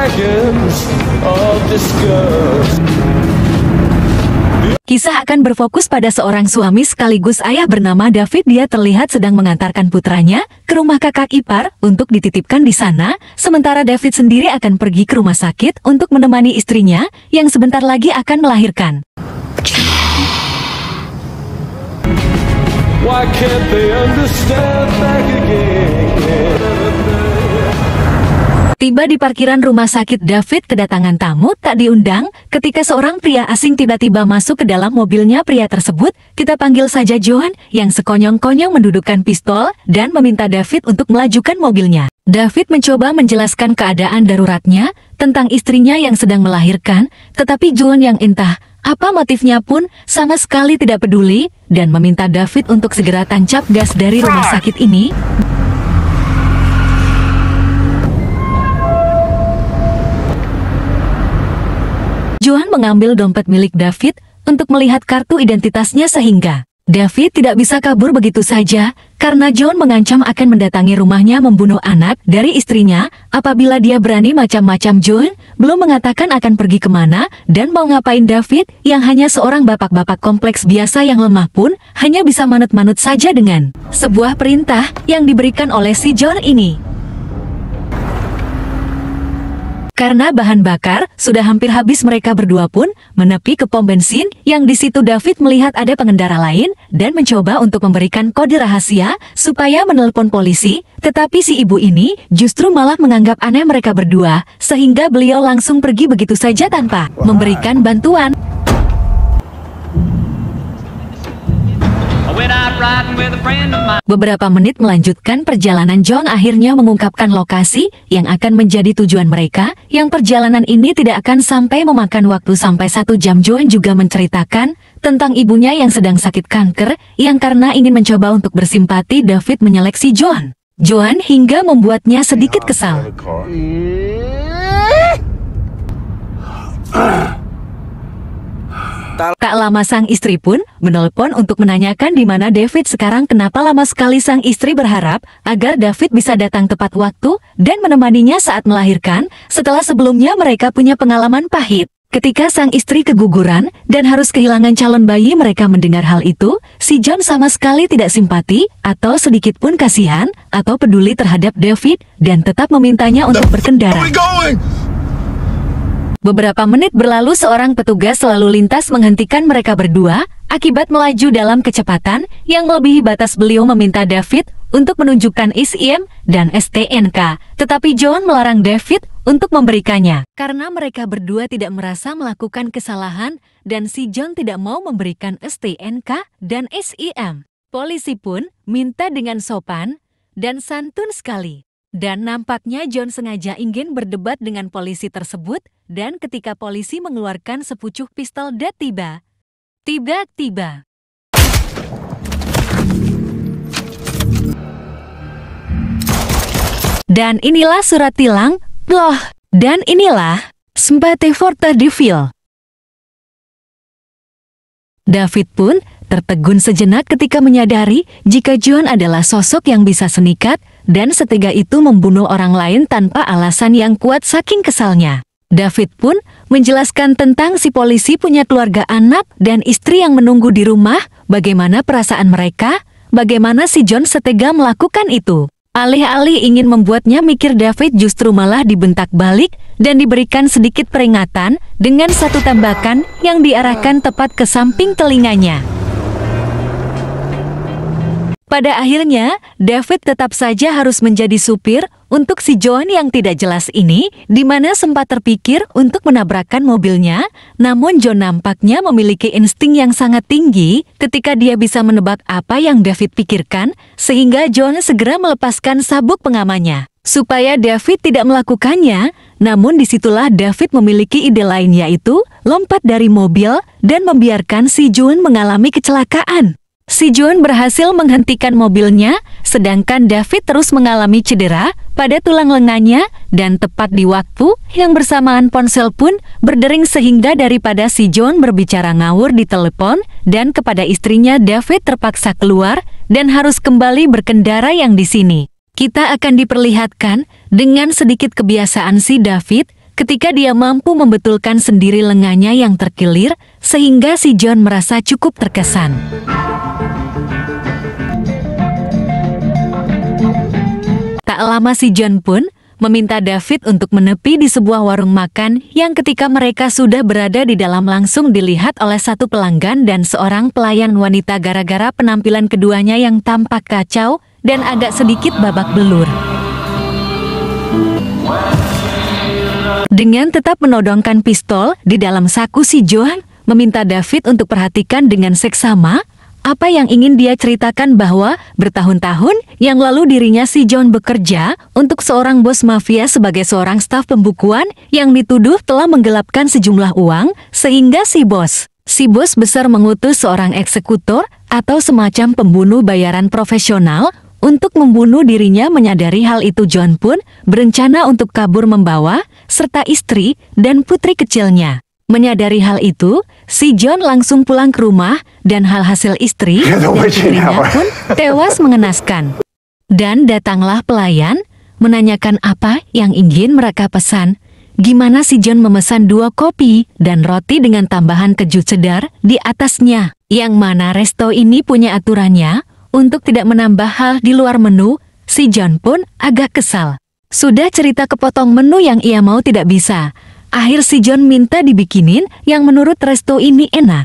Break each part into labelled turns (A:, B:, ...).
A: dragons of disgust.
B: Kisah akan berfokus pada seorang suami sekaligus ayah bernama David. Dia terlihat sedang mengantarkan putranya ke rumah kakak ipar untuk dititipkan di sana, sementara David sendiri akan pergi ke rumah sakit untuk menemani istrinya yang sebentar lagi akan melahirkan.
A: Why can't they understand back again?
B: Tiba di parkiran rumah sakit, David kedatangan tamu tak diundang ketika seorang pria asing tiba-tiba masuk ke dalam mobilnya. Pria tersebut, kita panggil saja John, yang sekonyong-konyong mendudukkan pistol dan meminta David untuk melajukan mobilnya. David mencoba menjelaskan keadaan daruratnya tentang istrinya yang sedang melahirkan, tetapi John yang entah apa motifnya pun sama sekali tidak peduli dan meminta David untuk segera tancap gas dari rumah sakit ini. Joan mengambil dompet milik David untuk melihat kartu identitasnya sehingga David tidak bisa kabur begitu saja karena John mengancam akan mendatangi rumahnya membunuh anak dari istrinya apabila dia berani macam-macam. John belum mengatakan akan pergi kemana dan mau ngapain. David yang hanya seorang bapak-bapak kompleks biasa yang lemah pun hanya bisa manut-manut saja dengan sebuah perintah yang diberikan oleh si John ini. Karena bahan bakar sudah hampir habis, mereka berdua pun menepi ke pom bensin yang di situ David melihat ada pengendara lain dan mencoba untuk memberikan kode rahasia supaya menelepon polisi, tetapi si ibu ini justru malah menganggap aneh mereka berdua sehingga beliau langsung pergi begitu saja tanpa memberikan bantuan. Beberapa menit melanjutkan perjalanan, John akhirnya mengungkapkan lokasi yang akan menjadi tujuan mereka, yang perjalanan ini tidak akan sampai memakan waktu sampai 1 jam. John juga menceritakan tentang ibunya yang sedang sakit kanker, yang karena ingin mencoba untuk bersimpati, David menyeleksi John hingga membuatnya sedikit kesal. Tak lama sang istri pun menelpon untuk menanyakan di mana David sekarang. Kenapa lama sekali sang istri berharap agar David bisa datang tepat waktu dan menemaninya saat melahirkan setelah sebelumnya mereka punya pengalaman pahit. Ketika sang istri keguguran dan harus kehilangan calon bayi, mereka mendengar hal itu, si John sama sekali tidak simpati atau sedikit pun kasihan atau peduli terhadap David dan tetap memintanya untuk berkendara. Beberapa menit berlalu, seorang petugas lalu lintas menghentikan mereka berdua akibat melaju dalam kecepatan yang melebihi batas. Beliau meminta David untuk menunjukkan SIM dan STNK, tetapi John melarang David untuk memberikannya karena mereka berdua tidak merasa melakukan kesalahan dan si John tidak mau memberikan STNK dan SIM. Polisi pun minta dengan sopan dan santun sekali. Dan nampaknya John sengaja ingin berdebat dengan polisi tersebut, dan ketika polisi mengeluarkan sepucuk pistol, tiba-tiba. Dan inilah surat tilang, loh, dan inilah Sympathy for the Devil. David pun tertegun sejenak ketika menyadari jika John adalah sosok yang bisa senikat dan setega itu membunuh orang lain tanpa alasan yang kuat saking kesalnya. David pun menjelaskan tentang si polisi punya keluarga, anak dan istri yang menunggu di rumah, bagaimana perasaan mereka, bagaimana si John setega melakukan itu. Alih-alih ingin membuatnya mikir, David justru malah dibentak balik dan diberikan sedikit peringatan dengan satu tembakan yang diarahkan tepat ke samping telinganya. Pada akhirnya, David tetap saja harus menjadi supir untuk si John yang tidak jelas ini, di mana sempat terpikir untuk menabrakkan mobilnya, namun John nampaknya memiliki insting yang sangat tinggi ketika dia bisa menebak apa yang David pikirkan, sehingga John segera melepaskan sabuk pengamannya supaya David tidak melakukannya. Namun disitulah David memiliki ide lain, yaitu lompat dari mobil dan membiarkan si John mengalami kecelakaan. Si John berhasil menghentikan mobilnya, sedangkan David terus mengalami cedera pada tulang lengannya, dan tepat di waktu yang bersamaan ponsel pun berdering sehingga daripada si John berbicara ngawur di telepon dan kepada istrinya, David terpaksa keluar dan harus kembali berkendara. Yang di sini kita akan diperlihatkan dengan sedikit kebiasaan si David ketika dia mampu membetulkan sendiri lengannya yang terkilir, sehingga si John merasa cukup terkesan. Tak lama si John pun meminta David untuk menepi di sebuah warung makan yang ketika mereka sudah berada di dalam langsung dilihat oleh satu pelanggan dan seorang pelayan wanita gara-gara penampilan keduanya yang tampak kacau dan agak sedikit babak belur. Dengan tetap menodongkan pistol di dalam saku, si John meminta David untuk perhatikan dengan seksama apa yang ingin dia ceritakan, bahwa bertahun-tahun yang lalu dirinya si John bekerja untuk seorang bos mafia sebagai seorang staf pembukuan yang dituduh telah menggelapkan sejumlah uang, sehingga si bos besar mengutus seorang eksekutor atau semacam pembunuh bayaran profesional untuk membunuh dirinya. Menyadari hal itu, John pun berencana untuk kabur membawa serta istri dan putri kecilnya. Menyadari hal itu, si John langsung pulang ke rumah dan hasil istri dan putrinya pun tewas mengenaskan. Dan datanglah pelayan menanyakan apa yang ingin mereka pesan. Gimana si John memesan 2 kopi dan roti dengan tambahan keju cheddar di atasnya. Yang mana resto ini punya aturannya untuk tidak menambah hal di luar menu. Si John pun agak kesal. Sudah cerita kepotong menu yang ia mau tidak bisa. Akhir si John minta dibikinin yang menurut resto ini enak.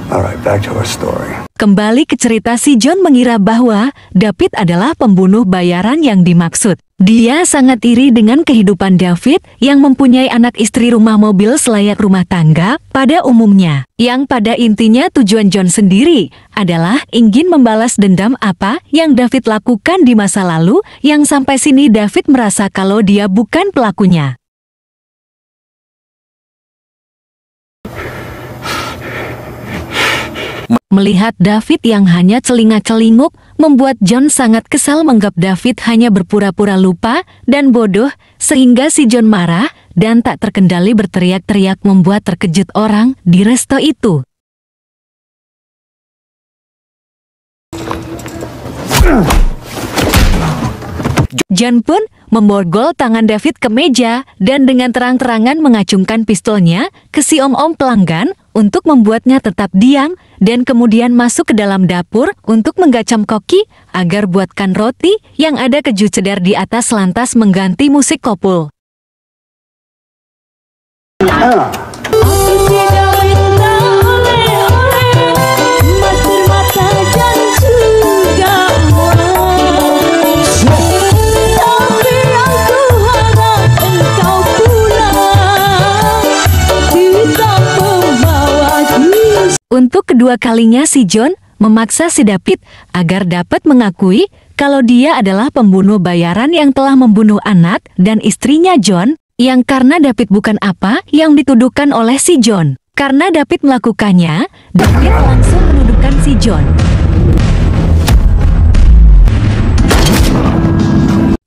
C: Alright, back to our story.
B: Kembali ke cerita, si John mengira bahwa David adalah pembunuh bayaran yang dimaksud. Dia sangat iri dengan kehidupan David yang mempunyai anak, istri, rumah, mobil selayak rumah tangga pada umumnya. Yang pada intinya tujuan John sendiri adalah ingin membalas dendam apa yang David lakukan di masa lalu, yang sampai sini David merasa kalau dia bukan pelakunya. Melihat David yang hanya celingak-celinguk membuat John sangat kesal, menganggap David hanya berpura-pura lupa dan bodoh, sehingga si John marah dan tak terkendali berteriak-teriak membuat terkejut orang di resto itu. John pun memborgol tangan David ke meja dan dengan terang-terangan mengacungkan pistolnya ke si om-om pelanggan untuk membuatnya tetap diam, dan kemudian masuk ke dalam dapur untuk menggacam koki agar buatkan roti yang ada keju cheddar di atas, lantas mengganti musik kopul. Untuk kedua kalinya si John memaksa si David agar dapat mengakui kalau dia adalah pembunuh bayaran yang telah membunuh anak dan istrinya John, yang karena David bukan apa yang dituduhkan oleh si John. Karena David melakukannya, David langsung menuduhkan si John.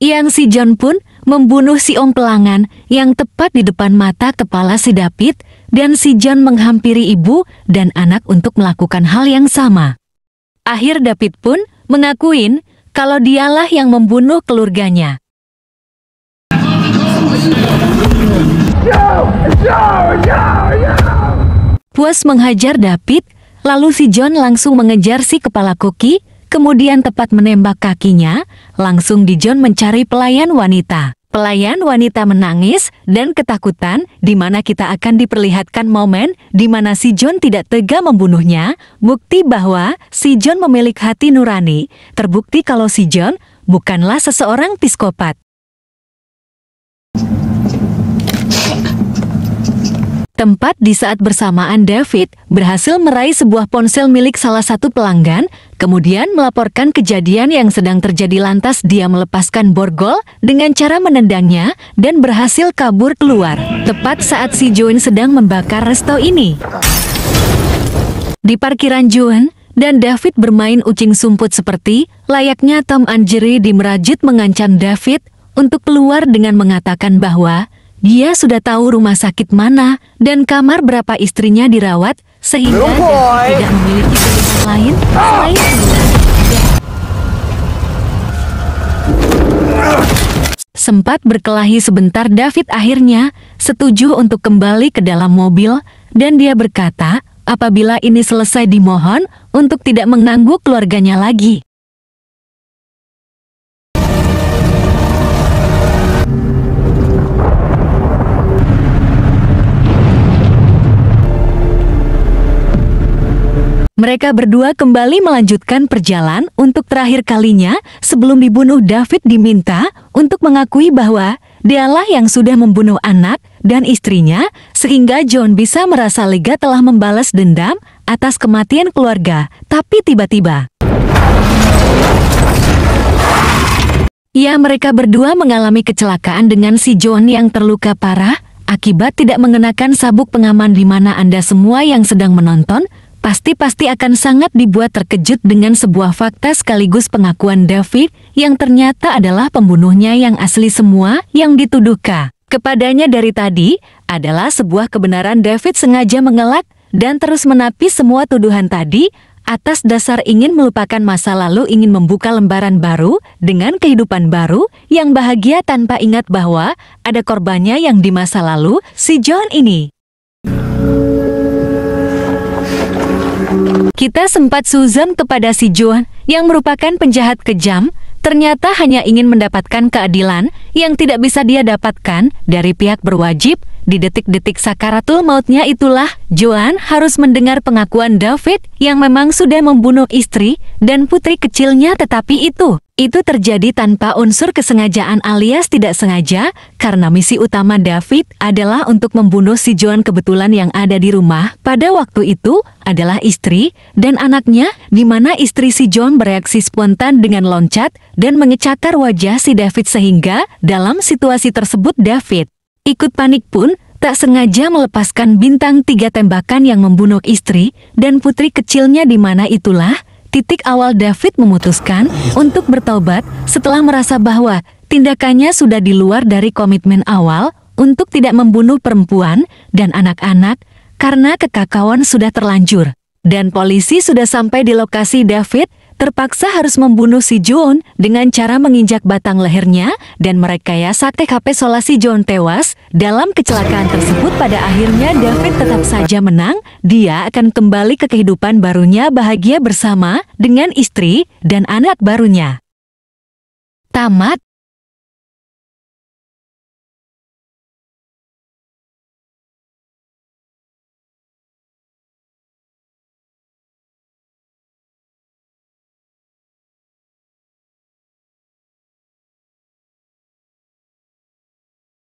B: Yang si John pun membunuh si om pelanggan yang tepat di depan mata kepala si David, dan si John menghampiri ibu dan anak untuk melakukan hal yang sama. Akhir David pun mengakuin kalau dialah yang membunuh keluarganya. Puas menghajar David, lalu si John langsung mengejar si kepala koki, kemudian tepat menembak kakinya. Langsung di John mencari pelayan wanita. Pelayan wanita menangis dan ketakutan, di mana kita akan diperlihatkan momen di mana si John tidak tega membunuhnya, bukti bahwa si John memiliki hati nurani, terbukti kalau si John bukanlah seseorang psikopat. Tempat di saat bersamaan David berhasil meraih sebuah ponsel milik salah satu pelanggan, kemudian melaporkan kejadian yang sedang terjadi, lantas dia melepaskan borgol dengan cara menendangnya dan berhasil kabur keluar. Tepat saat si John sedang membakar resto ini. Di parkiran John dan David bermain ucing sumput seperti layaknya Tom and Jerry. Di merajut mengancam David untuk keluar dengan mengatakan bahwa dia sudah tahu rumah sakit mana dan kamar berapa istrinya dirawat, sehingga dia tidak memiliki pilihan lain selain Sempat berkelahi sebentar, David akhirnya setuju untuk kembali ke dalam mobil dan dia berkata, apabila ini selesai dimohon untuk tidak mengganggu keluarganya lagi. Mereka berdua kembali melanjutkan perjalanan untuk terakhir kalinya sebelum dibunuh. David diminta untuk mengakui bahwa dialah yang sudah membunuh anak dan istrinya, sehingga John bisa merasa lega telah membalas dendam atas kematian keluarga. Tapi tiba-tiba, mereka berdua mengalami kecelakaan dengan si John yang terluka parah akibat tidak mengenakan sabuk pengaman, di mana Anda semua yang sedang menonton pasti akan sangat dibuat terkejut dengan sebuah fakta sekaligus pengakuan David yang ternyata adalah pembunuhnya yang asli. Semua yang dituduhkan kepadanya dari tadi adalah sebuah kebenaran. David sengaja mengelak dan terus menapis semua tuduhan tadi atas dasar ingin melupakan masa lalu, ingin membuka lembaran baru dengan kehidupan baru yang bahagia tanpa ingat bahwa ada korbannya yang di masa lalu, si John ini. Kita sempat suzon kepada si John yang merupakan penjahat kejam, ternyata hanya ingin mendapatkan keadilan yang tidak bisa dia dapatkan dari pihak berwajib. Di detik-detik sakaratul mautnya itulah John harus mendengar pengakuan David yang memang sudah membunuh istri dan putri kecilnya, tetapi itu terjadi tanpa unsur kesengajaan alias tidak sengaja, karena misi utama David adalah untuk membunuh si John. Kebetulan yang ada di rumah pada waktu itu adalah istri dan anaknya, di mana istri si John bereaksi spontan dengan loncat dan mengecakar wajah si David, sehingga dalam situasi tersebut David ikut panik pun tak sengaja melepaskan bintang 3 tembakan yang membunuh istri dan putri kecilnya, di mana itulah titik awal David memutuskan untuk bertobat setelah merasa bahwa tindakannya sudah di luar dari komitmen awal untuk tidak membunuh perempuan dan anak-anak karena kekacauan sudah terlanjur. Dan polisi sudah sampai di lokasi. David terpaksa harus membunuh si John dengan cara menginjak batang lehernya dan merekayasa TKP soal si John tewas dalam kecelakaan tersebut. Pada akhirnya David tetap saja menang. Dia akan kembali ke kehidupan barunya bahagia bersama dengan istri dan anak barunya. Tamat.